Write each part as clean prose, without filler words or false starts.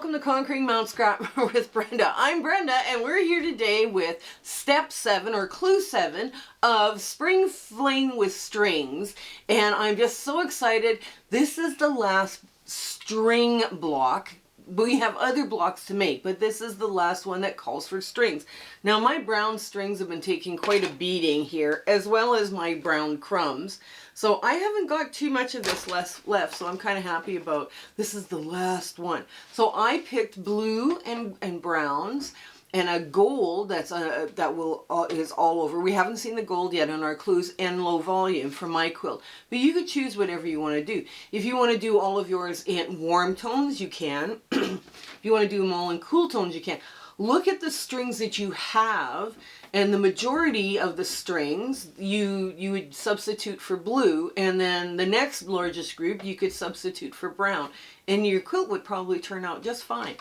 welcome to Conquering Mount Scrapmore with Brenda. I'm Brenda and we're here today with step 7 or clue 7 of Spring Fling with strings, and I'm just so excited. This is the last string block. We have other blocks to make, but this is the last one that calls for strings. Now my brown strings have been taking quite a beating here, as well as my brown crumbs. So I haven't got too much of this left, so I'm kind of happy about this is the last one. So I picked blue and browns and a gold that's is all over. We haven't seen the gold yet on our clues, and low volume for my quilt. But you could choose whatever you want to do. If you want to do all of yours in warm tones, you can. If you want to do them all in cool tones, you can. Look at the strings that you have, and the majority of the strings you would substitute for blue, and then the next largest group you could substitute for brown, and your quilt would probably turn out just fine.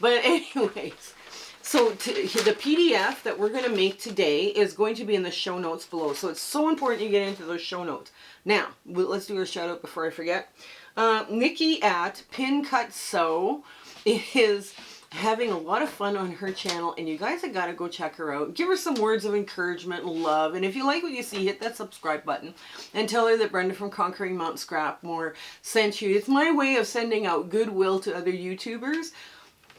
But anyways, so the PDF that we're going to make today is going to be in the show notes below. So it's so important you get into those show notes. Now, let's do a shout out before I forget. Nikki at Pin Cut Sew is having a lot of fun on her channel, and you guys have got to go check her out. Give her some words of encouragement and love, and if you like what you see, hit that subscribe button and tell her that Brenda from Conquering Mount Scrapmore sent you. It's my way of sending out goodwill to other YouTubers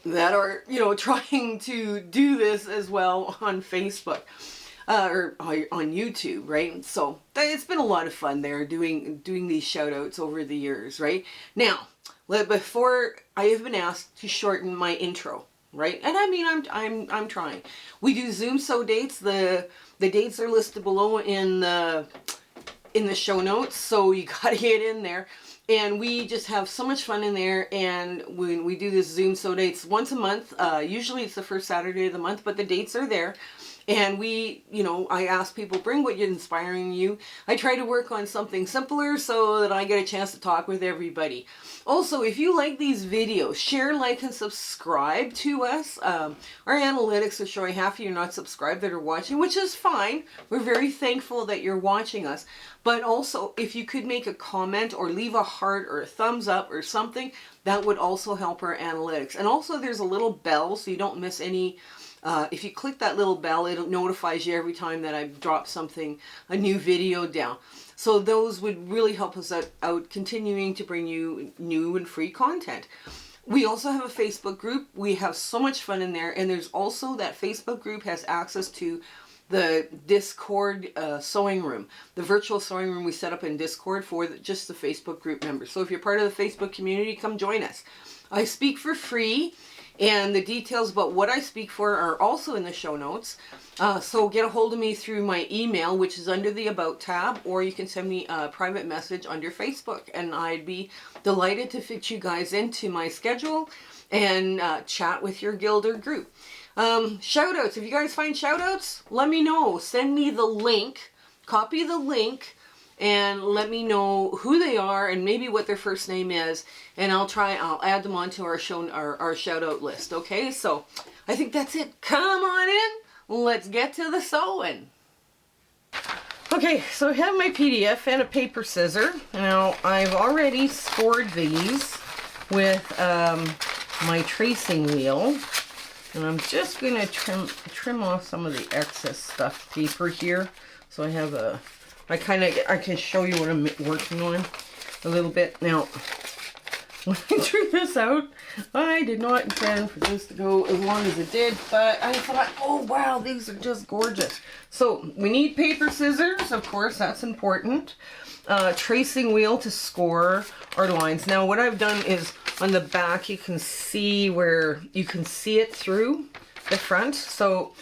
that are, you know, trying to do this as well on Facebook or on YouTube, right? So it's been a lot of fun there doing these shout outs over the years, right? Now, before, I have been asked to shorten my intro, right? And I mean, I'm trying. We do Zoom sew dates. The dates are listed below in the show notes, so you gotta get in there. And we just have so much fun in there, and when we do this Zoom sew dates once a month, usually it's the first Saturday of the month, but the dates are there. And we, you know, I ask people, bring what is inspiring you. I try to work on something simpler so that I get a chance to talk with everybody. Also, if you like these videos, share, like, and subscribe to us. Our analytics are showing half of you are not subscribed that are watching, which is fine. We're very thankful that you're watching us. But also, if you could make a comment or leave a heart or a thumbs up or something, that would also help our analytics. And also, there's a little bell so you don't miss any. If you click that little bell, it notifies you every time that I drop something, a new video down. So those would really help us out continuing to bring you new and free content. We also have a Facebook group. We have so much fun in there. And there's also that Facebook group has access to the Discord sewing room, the virtual sewing room we set up in Discord for just the Facebook group members. So if you're part of the Facebook community, come join us. I speak for free. And the details about what I speak for are also in the show notes. So get a hold of me through my email, which is under the About tab, or you can send me a private message under Facebook. And I'd be delighted to fit you guys into my schedule and chat with your guild or group. Shout outs. If you guys find shout outs, let me know. Send me the link, copy the link, and let me know who they are and maybe what their first name is, and I'll add them onto our shout out list. Okay, so I think that's it. Come on in, let's get to the sewing. Okay, so I have my PDF and a paper scissor. Now I've already scored these with my tracing wheel, and I'm just gonna trim off some of the excess stuff paper here, so I have a I can show you what I'm working on a little bit. Now, when I drew this out, I did not intend for this to go as long as it did, but I thought, oh wow, these are just gorgeous. So, we need paper scissors, of course, that's important. Tracing wheel to score our lines. Now, what I've done is, on the back, you can see where you can see it through the front. So,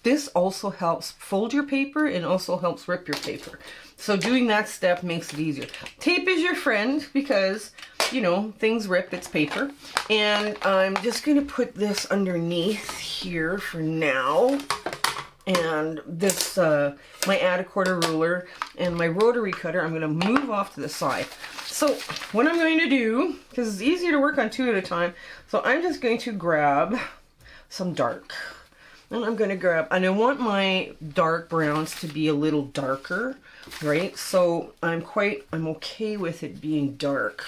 this also helps fold your paper and also helps rip your paper. So doing that step makes it easier. Tape is your friend because, you know, things rip, it's paper. And I'm just going to put this underneath here for now. And this, my add a quarter ruler and my rotary cutter, I'm going to move off to the side. So what I'm going to do, because it's easier to work on two at a time, so I'm just going to grab some dark. And I'm going to grab, and I want my dark browns to be a little darker, right? So I'm okay with it being dark.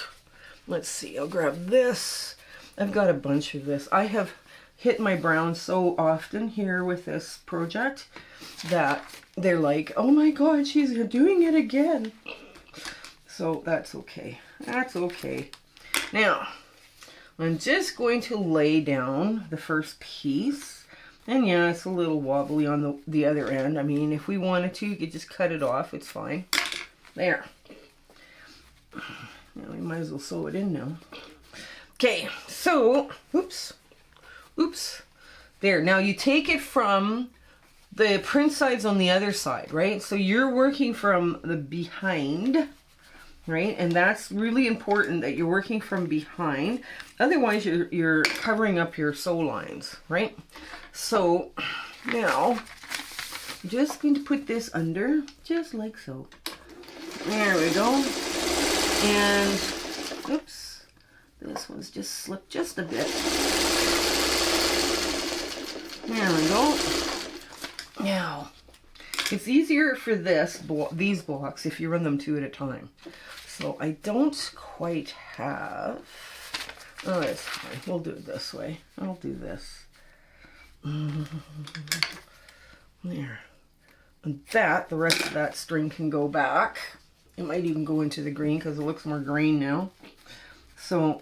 Let's see, I'll grab this. I've got a bunch of this. I have hit my brown so often here with this project that they're like, oh my god, she's doing it again. So that's okay. That's okay. Now, I'm just going to lay down the first piece. And yeah, it's a little wobbly on the other end. I mean, if we wanted to, you could just cut it off. It's fine. There. Now we might as well sew it in now. Okay, so, oops. There, now you take it from the print side's on the other side, right? So you're working from the behind, right? And that's really important that you're working from behind. Otherwise, you're covering up your sew lines, right? So now, I'm just going to put this under, just like so. There we go. And, oops, this one's just slipped just a bit. There we go. Now, it's easier for these blocks if you run them 2 at a time. So I don't quite have, oh, it's fine. We'll do it this way. I'll do this. There. And the rest of that string can go back. It might even go into the green because it looks more green now. So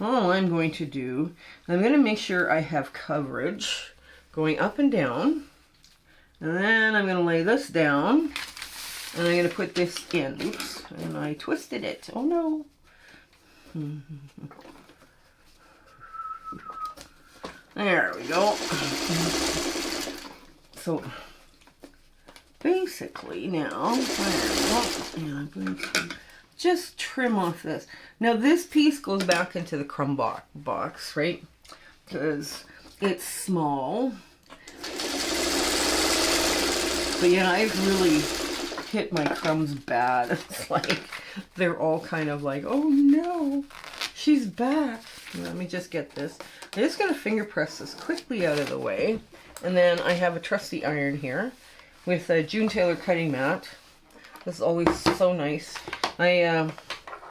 all I'm going to do, I'm going to make sure I have coverage going up and down. And then I'm going to lay this down. And I'm going to put this in. Oops. And I twisted it. Oh no. There we go. So basically now, I'm going to just trim off this. Now this piece goes back into the crumb box, right? Because it's small. But yeah, I've really hit my crumbs bad. It's like, they're all kind of like, oh no, she's back. Let me just get this. I'm just going to finger press this quickly out of the way. And then I have a trusty iron here with a June Taylor cutting mat. This is always so nice. I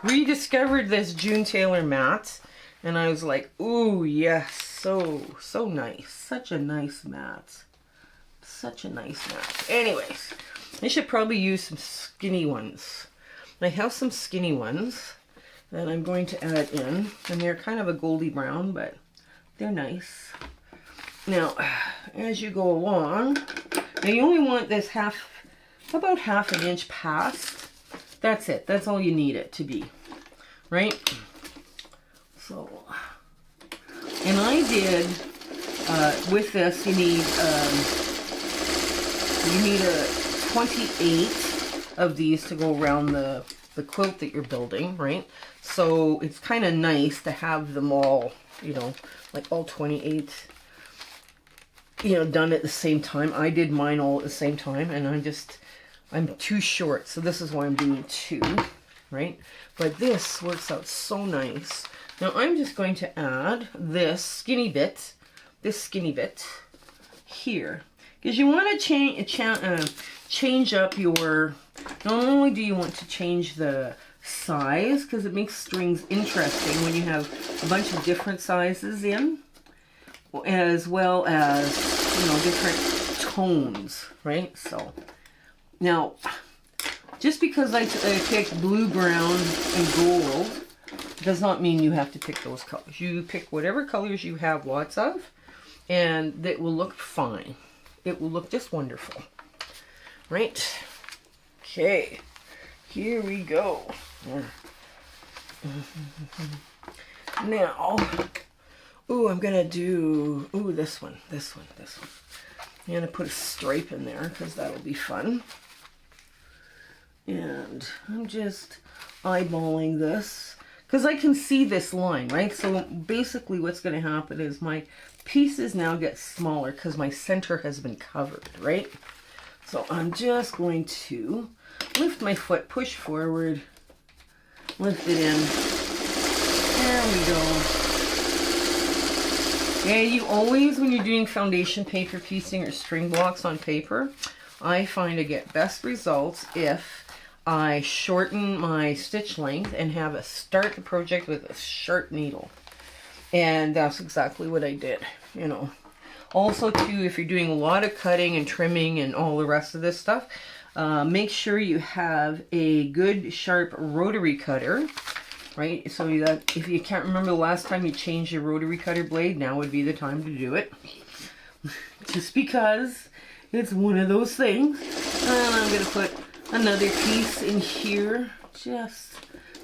rediscovered this June Taylor mat. And I was like, ooh, yes, so nice. Such a nice mat. Such a nice mat. Anyways, I should probably use some skinny ones. I have some skinny ones that I'm going to add in. And they're kind of a goldy brown, but they're nice. Now, as you go along, now you only want this about half an inch past. That's it. That's all you need it to be, right? So, and I did, with this, you need a 28 of these to go around the quilt that you're building, right? So it's kind of nice to have them all, you know, like all 28, you know, done at the same time. I did mine all at the same time, and I'm too short, so this is why I'm doing 2, right? But this works out so nice. Now I'm just going to add this skinny bit here, because you want to change up your, not only do you want to change the size, because it makes strings interesting when you have a bunch of different sizes in, as well as, you know, different tones, right? So now, just because I picked blue, brown, and gold does not mean you have to pick those colors. You pick whatever colors you have lots of, and it will look fine. It will look just wonderful. Right? Okay. Here we go. Now, ooh, I'm going to do, ooh, this one. I'm going to put a stripe in there because that'll be fun. And I'm just eyeballing this because I can see this line, right? So basically what's going to happen is my pieces now get smaller because my center has been covered, right? So I'm just going to lift my foot, push forward, lift it in. There we go. And you always, when you're doing foundation paper piecing or string blocks on paper, I find I get best results if I shorten my stitch length and start the project with a sharp needle. And that's exactly what I did, you know. Also too, if you're doing a lot of cutting and trimming and all the rest of this stuff, make sure you have a good sharp rotary cutter, right? So that if you can't remember the last time you changed your rotary cutter blade, now would be the time to do it. Just because it's one of those things. And I'm going to put another piece in here, just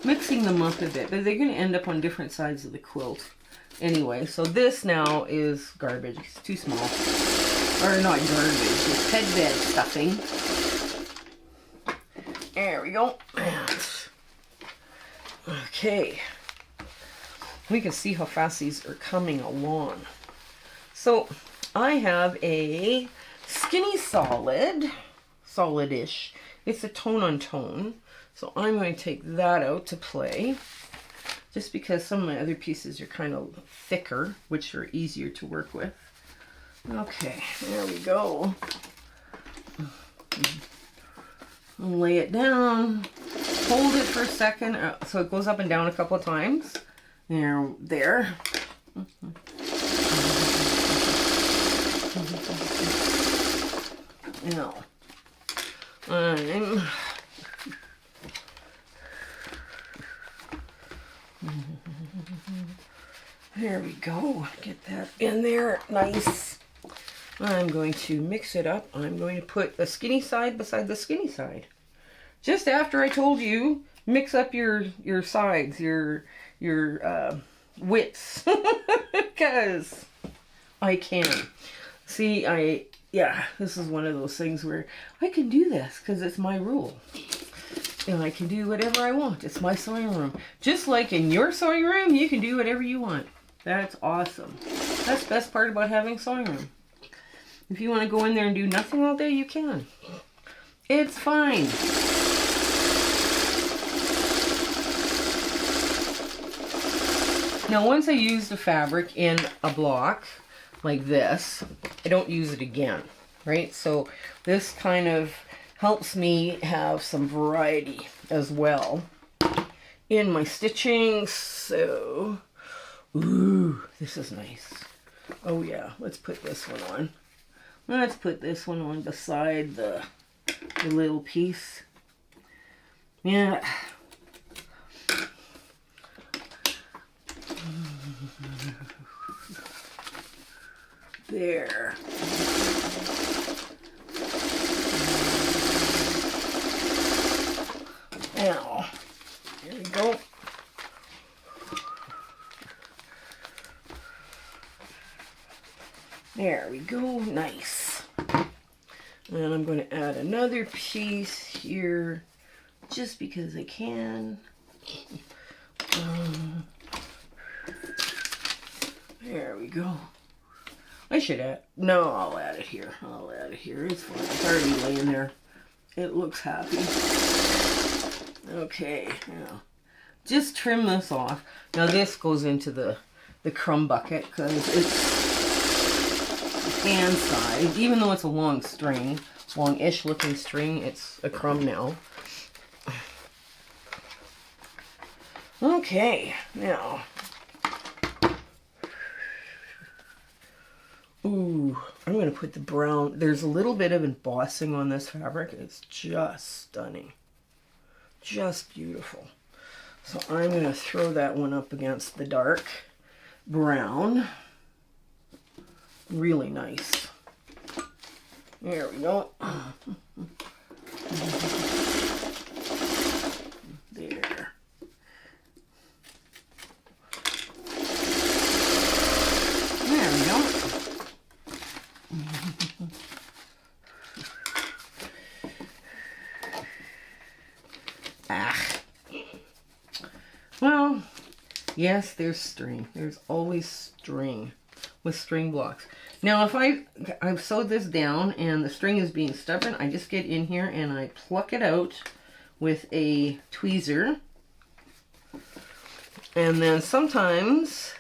mixing them up a bit, but they're going to end up on different sides of the quilt. Anyway, so this now is garbage. It's too small. Or not garbage, it's headbed stuffing. There we go. Okay. We can see how fast these are coming along. So I have a skinny solid, solidish. It's a tone on tone. So I'm going to take that out to play. Just because some of my other pieces are kind of thicker, which are easier to work with. Okay, there we go. I'll lay it down, hold it for a second, so it goes up and down a couple of times. There. Now, there we go. Get that in there. Nice. I'm going to mix it up. I'm going to put the skinny side beside the skinny side. Just after I told you, mix up your sides, your widths. Because I can. See, this is one of those things where I can do this because it's my rule. And I can do whatever I want. It's my sewing room. Just like in your sewing room, you can do whatever you want. That's awesome. That's the best part about having a sewing room. If you want to go in there and do nothing all day, you can. It's fine. Now, once I use the fabric in a block like this, I don't use it again, right? So this kind of helps me have some variety as well in my stitching. So, ooh, this is nice. Oh yeah, let's put this one on. Let's put this one on beside the little piece. Yeah. There. Now, here we go. There we go, nice. And I'm going to add another piece here, just because I can. There we go. I should add, no, I'll add it here. I'll add it here, it's fine. It's already laying there. It looks happy. Okay, now, just trim this off. Now this goes into the crumb bucket, because it's hand size, even though it's a long string, long-ish looking string, it's a crumb now. Okay, now, ooh, I'm going to put the brown, there's a little bit of embossing on this fabric, it's just stunning, just beautiful. So I'm going to throw that one up against the dark brown. Really nice. There we go. There. There we go. Well, yes, there's string. There's always string with string blocks. Now, if I've sewed this down and the string is being stubborn, I just get in here and I pluck it out with a tweezer. And then sometimes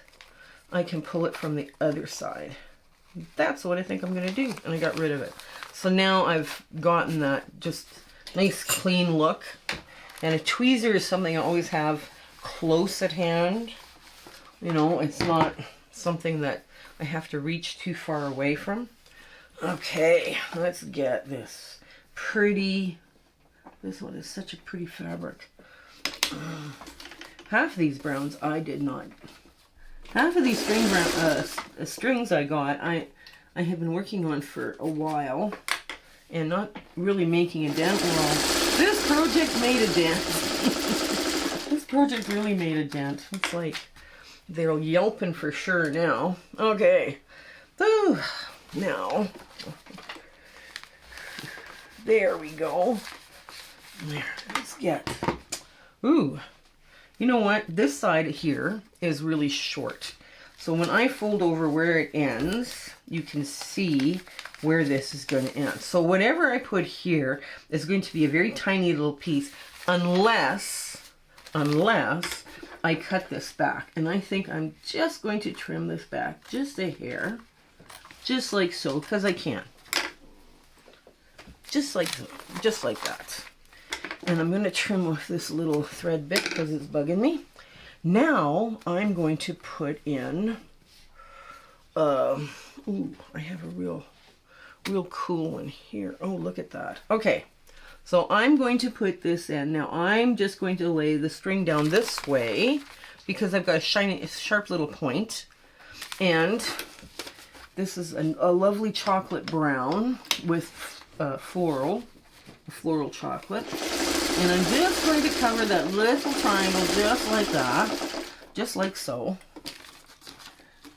I can pull it from the other side. That's what I think I'm going to do. And I got rid of it. So now I've gotten that just nice clean look. And a tweezer is something I always have close at hand You know, it's not something that I have to reach too far away from. Okay, let's get this pretty, this one is such a pretty fabric. Half of these browns I did not, half of these strings I got, I have been working on for a while and not really making a dent. Well, this project made a dent. This project really made a dent. It's like they're yelping for sure now. Okay. Ooh, now, there we go. There, let's get, ooh, you know what? This side here is really short. So when I fold over where it ends, you can see where this is going to end. So whatever I put here is going to be a very tiny little piece, unless I cut this back. And I think I'm just going to trim this back just a hair, just like so, because I can. Just like that. And I'm going to trim off this little thread bit because it's bugging me. Now I'm going to put in, ooh, I have a real cool one here. Oh, look at that. Okay, so I'm going to put this in. Now I'm just going to lay the string down this way because I've got a shiny, sharp little point. And this is a lovely chocolate brown with floral chocolate. And I'm just going to cover that little triangle just like that. Just like so.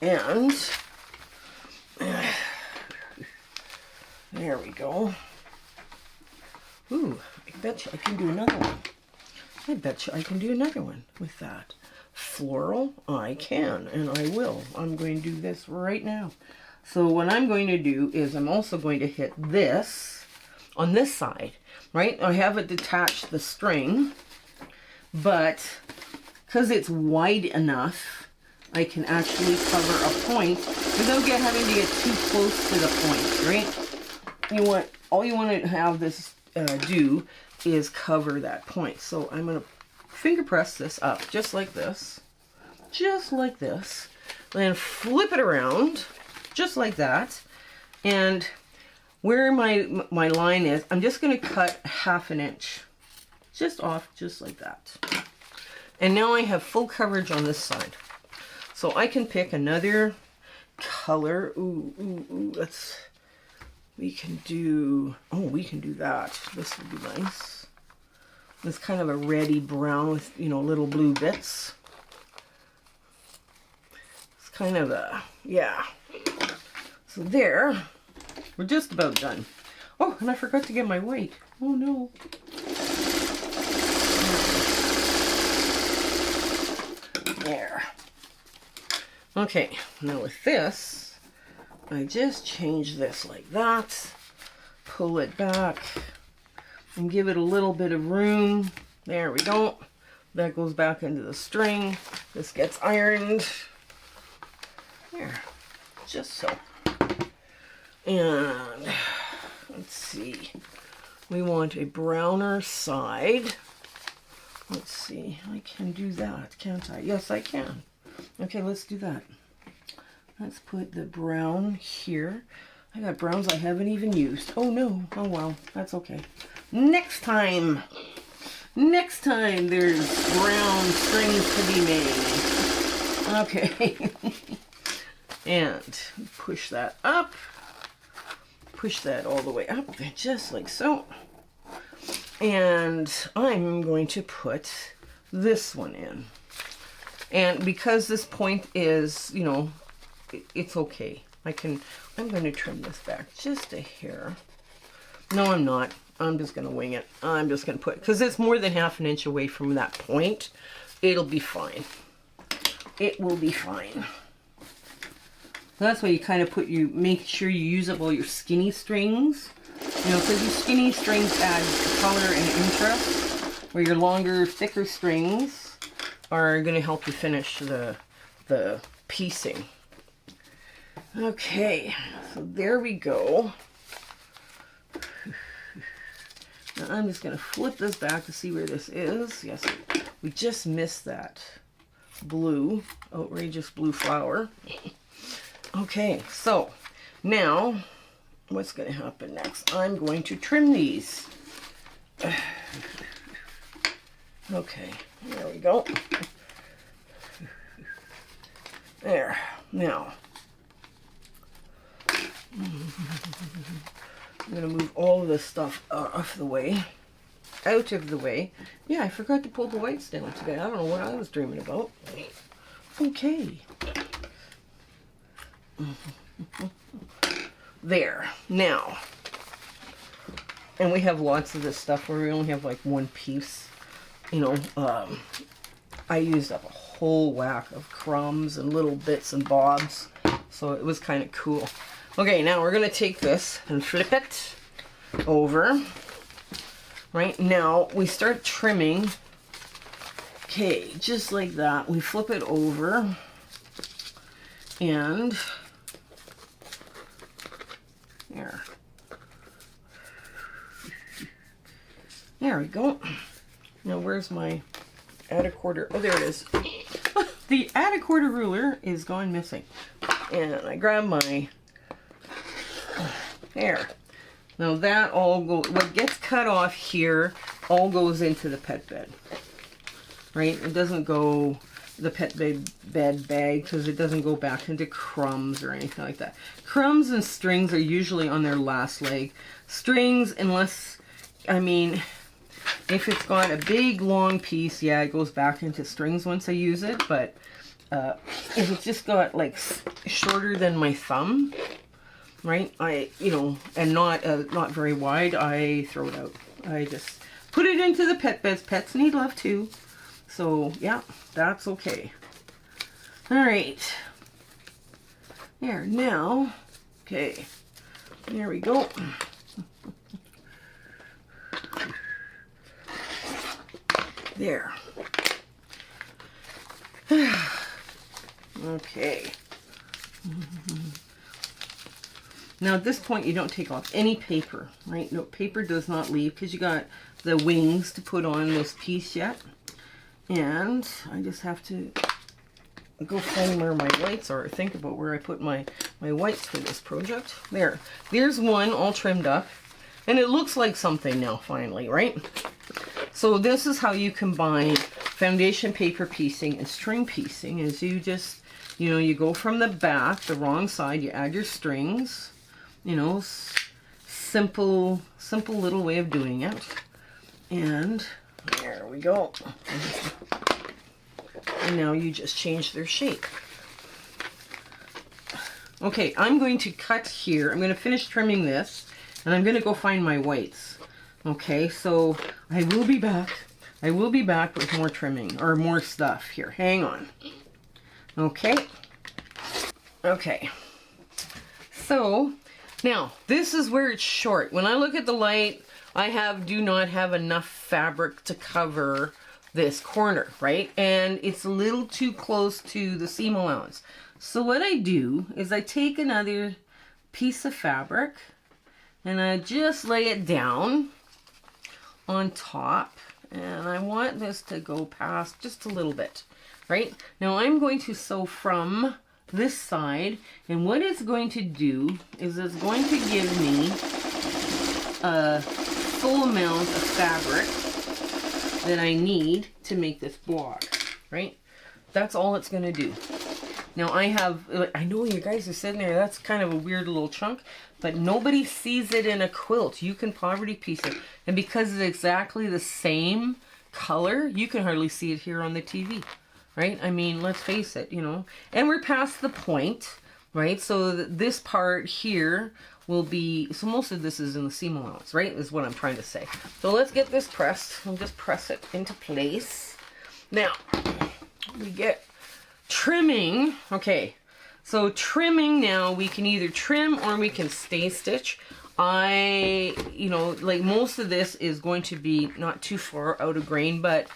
And there we go. Ooh, I bet you I can do another one. I bet you I can do another one with that. Floral, I can, and I will. I'm going to do this right now. So what I'm going to do is I'm also going to hit this on this side, right? I haven't detached the string, but because it's wide enough, I can actually cover a point without having to get too close to the point, right? All you want to have this do is cover that point. So I'm going to finger press this up just like this, then flip it around just like that. And where my line is, I'm just going to cut 1/2 inch just off, just like that. And now I have full coverage on this side. So I can pick another color. Ooh, we can do that. This would be nice. It's kind of a reddy brown with, you know, little blue bits. It's kind of a, yeah. So there, we're just about done. Oh, and I forgot to get my weight. Oh no. There. Okay, now with this, I just change this like that, pull it back, and give it a little bit of room. There we go. That goes back into the string. This gets ironed. There, just so. And let's see, we want a browner side. Let's see, I can do that, can't I? Yes, I can. Okay, let's do that. Let's put the brown here. I got browns I haven't even used. Oh no, oh well, that's okay. Next time there's brown strings to be made. Okay. And push that up. Push that all the way up, just like so. And I'm going to put this one in. And because this point is, you know, it's okay. I'm going to trim this back just a hair. No, I'm not. I'm just going to wing it. I'm just going to put, because it's more than 1/2 inch away from that point. It'll be fine. It will be fine. That's why you kind of make sure you use up all your skinny strings. You know, because your skinny strings add color and interest, where your longer, thicker strings are going to help you finish the piecing. Okay, so there we go. Now I'm just going to flip this back to see where this is. Yes, we just missed that blue, outrageous blue flower. Okay, so now what's going to happen next? I'm going to trim these. Okay, there we go. There. Now, I'm going to move all of this stuff out of the way. Yeah, I forgot to pull the whites down today. I don't know what I was dreaming about. Okay. There. Now, and we have lots of this stuff where we only have like one piece. You know, I used up a whole whack of crumbs and little bits and bobs. So it was kind of cool. Okay, now we're going to take this and flip it over. Right now, we start trimming. Okay, just like that. We flip it over. And there. There we go. Now, where's my add a quarter? Oh, there it is. The add a quarter ruler is gone missing. And I grab my there. Now that all goes, what gets cut off here all goes into the pet bed, right? It doesn't go the pet bed bag because it doesn't go back into crumbs or anything like that. Crumbs and strings are usually on their last leg. Strings, unless, I mean, if it's got a big long piece, yeah, it goes back into strings once I use it, but if it's just got like shorter than my thumb, right, and not very wide, I throw it out. I just put it into the pet beds. Pets need love too. So yeah, that's okay. All right. There, now, okay, there we go. There. Okay. Now at this point you don't take off any paper, right? No, paper does not leave because you got the wings to put on this piece yet. And I just have to go find where my whites are, or think about where I put my whites for this project. There. There's one all trimmed up. And it looks like something now, finally, right? So this is how you combine foundation paper piecing and string piecing, is you just, you go from the back, the wrong side, you add your strings, simple little way of doing it. And there we go. And now you just change their shape. Okay, I'm going to cut here. I'm going to finish trimming this, and I'm going to go find my whites. Okay, so I will be back. I will be back with more trimming, or more stuff here. Hang on. Okay. Okay. So, now, this is where it's short. When I look at the light, I do not have enough fabric to cover this corner, right? And it's a little too close to the seam allowance. So what I do is I take another piece of fabric and I just lay it down on top, and I want this to go past just a little bit, right? Now I'm going to sew from this side, and what it's going to do is it's going to give me a full amount of fabric that I need to make this block, right? That's all it's going to do. Now I know you guys are sitting there, that's kind of a weird little chunk, but nobody sees it in a quilt. You can poverty piece it. And because it's exactly the same color, you can hardly see it here on the TV, right? I mean, let's face it, And we're past the point, right? So this part here will be, so most of this is in the seam allowance, right? Is what I'm trying to say. So let's get this pressed. I'll just press it into place. Now, we get trimming. Okay, so trimming now, we can either trim or we can stay stitch. Like most of this is going to be not too far out of grain, but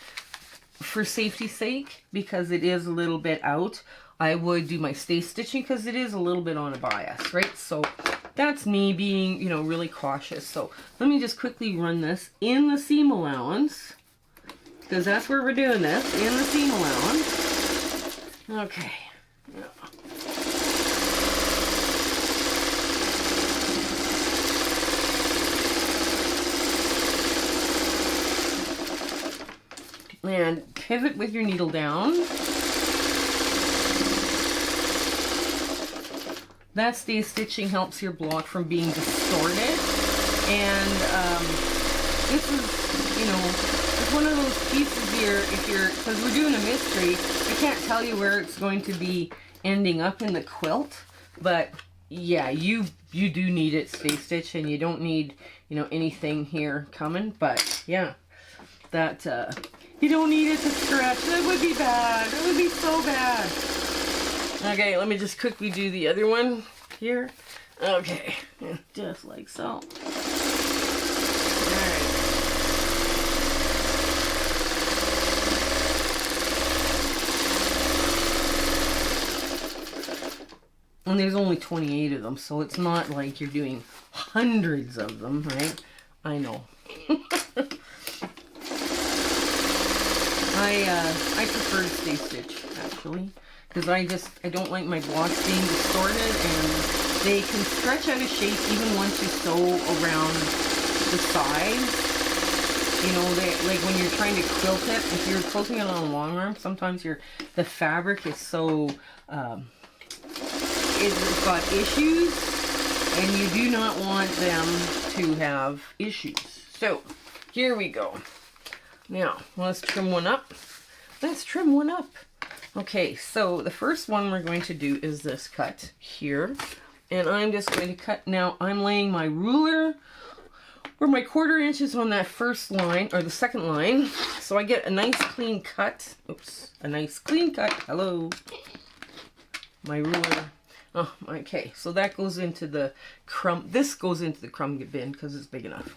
for safety's sake, because it is a little bit out, I would do my stay stitching because it is a little bit on a bias, right? So that's me being, really cautious. So let me just quickly run this in the seam allowance, because that's where we're doing this, in the seam allowance. Okay. Yeah. And pivot with your needle down. That stay stitching helps your block from being distorted. And this is, you know, it's one of those pieces here, if you're, because we're doing a mystery, I can't tell you where it's going to be ending up in the quilt. But yeah, you do need it stay stitch, and you don't need, you know, anything here coming. But yeah, that you don't need it to stretch. That would be bad. It would be so bad. Okay, let me just quickly do the other one here. Okay, just like so. All right. And there's only 28 of them, so it's not like you're doing hundreds of them, right? I know. I prefer to stay stitch, actually, because I don't like my blocks being distorted, and they can stretch out of shape even once you sew around the sides. You know, like when you're trying to quilt it, if you're quilting it on a long arm, sometimes the fabric is so it's got issues, and you do not want them to have issues. So here we go. Now let's trim one up. Let's trim one up. Okay, so the first one we're going to do is this cut here, and I'm just going to cut. Now I'm laying my ruler or my 1/4 inches on that first line, or the second line, so I get a nice clean cut. Oops, a nice clean cut. Hello, my ruler. Oh, okay, so that goes into the crumb. This goes into the crumb bin because it's big enough.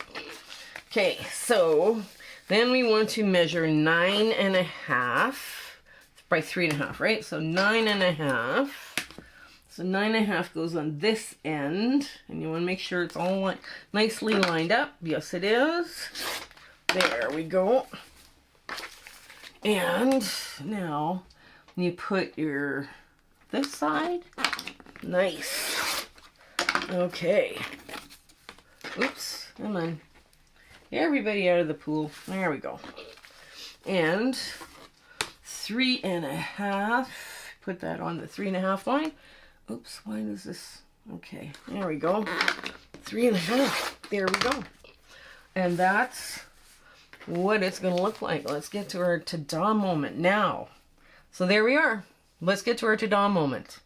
Okay, so then we want to measure 9.5 by 3.5, right? So 9.5. So 9.5 goes on this end, and you want to make sure it's all nicely lined up. Yes, it is. There we go. And now you put your this side. Nice. Okay. Oops. Come on. Everybody out of the pool. There we go. And 3.5. Put that on the 3.5 line. Oops, why does this? Okay, there we go. 3.5. There we go. And that's what it's going to look like. Let's get to our ta-da moment now. So there we are. Let's get to our ta-da moment.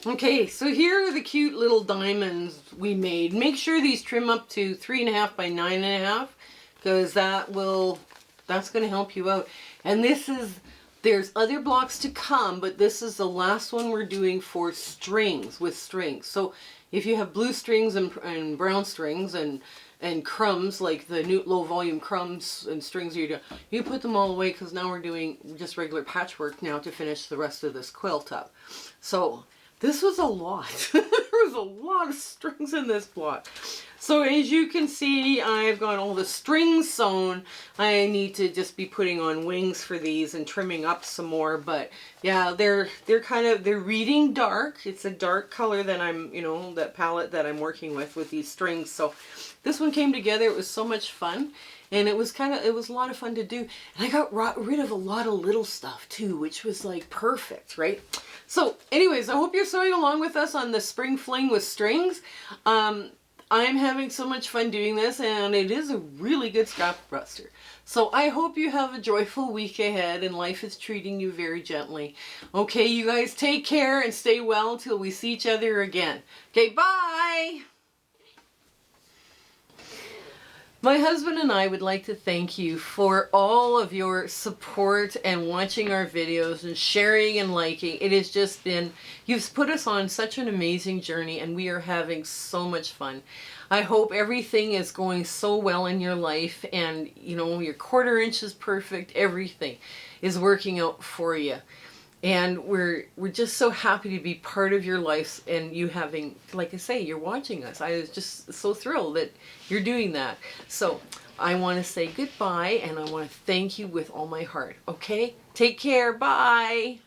Okay, so here are the cute little diamonds we made. Make sure these trim up to 3.5 by 9.5, because that's going to help you out. And there's other blocks to come, but this is the last one we're doing for strings, with strings. So if you have blue strings and brown strings and crumbs, like the new low volume crumbs and strings you put them all away, because now we're doing just regular patchwork now to finish the rest of this quilt up. So this was a lot. There was a lot of strings in this block. So as you can see, I've got all the strings sewn. I need to just be putting on wings for these and trimming up some more. But yeah, they're reading dark. It's a dark color that that palette that I'm working with these strings. So this one came together. It was so much fun. And it was a lot of fun to do. And I got rid of a lot of little stuff too, which was like perfect, right? So anyways, I hope you're sewing along with us on the Spring Fling with strings. I'm having so much fun doing this, and it is a really good scrap buster. So I hope you have a joyful week ahead and life is treating you very gently. Okay, you guys take care and stay well until we see each other again. Okay, bye! My husband and I would like to thank you for all of your support and watching our videos and sharing and liking. It has just been, you've put us on such an amazing journey, and we are having so much fun. I hope everything is going so well in your life, and your 1/4 inch is perfect. Everything is working out for you. And we're just so happy to be part of your lives, and you having, like I say, you're watching us. I was just so thrilled that you're doing that. So I want to say goodbye, and I want to thank you with all my heart. Okay? Take care. Bye.